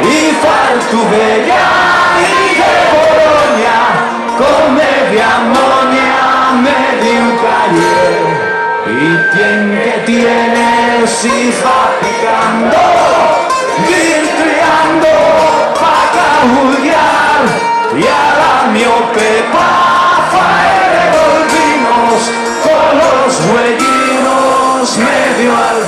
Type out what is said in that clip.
y faltu bella y de Bologna, commedia ammonia, medio calle. Y quien que tiene si va picando, virtriando, pa' cahullar, y a la miope pa' faere volvinos, con los huellinos medio al